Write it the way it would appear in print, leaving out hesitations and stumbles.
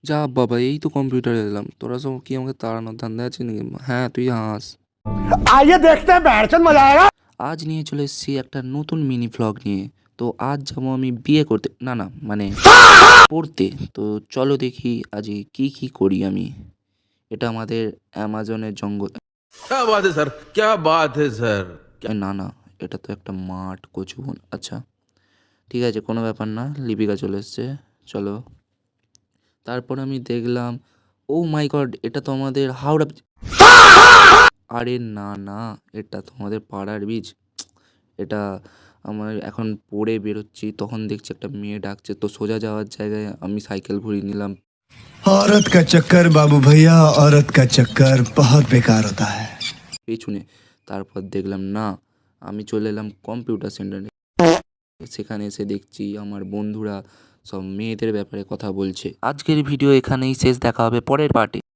যা বাবা, এই তো কম্পিউটারে এলাম। তোরা সব কি আমাকে তাড়ানোর ধান্দায় আছিস নাকি? হ্যাঁ, তুই হাস। आइए देखते हैं बैठचंद मजा आएगा। আজ নিয়ে চলে এসেছি একটা নতুন মিনি ভ্লগ নিয়ে। তো আজ যাবো আমি বিয়ে করতে, না না মানে পড়তে। তো চলো দেখি আজ কি কি করি আমি। এটা আমাদের অ্যামাজনের জঙ্গল। क्या बात है सर, क्या बात है सर। না না, এটা তো একটা মাঠ, কচুবন। আচ্ছা ঠিক আছে, কোনো ব্যাপার না। লিপিকা চলে এসছে, চলো। তারপর আমি দেখলাম, ও মাই গড, এটা তো আমাদের হাওড়া আরে না না, এটা তো আমাদের পাড়ার বীজ। এটা আমার এখন পড়ে বেরোচ্ছি, তখন দেখছি একটা মেয়ে ডাকছে, তো সোজা যাওয়ার জায়গায় আমি সাইকেল ঘুরিয়ে নিলাম औरत का चक्कर बाबू भैया, औरत का चक्कर बहुत बेकार होता है। পেছনে। তারপর দেখলাম না, আমি চলে এলাম কম্পিউটার সেন্টারে। সেখানে এসে দেখছি আমার বন্ধুরা সব মেয়েদের ব্যাপারে কথা বলছে। আজকের ভিডিও এখানেই শেষ, দেখা হবে পরের পার্টে।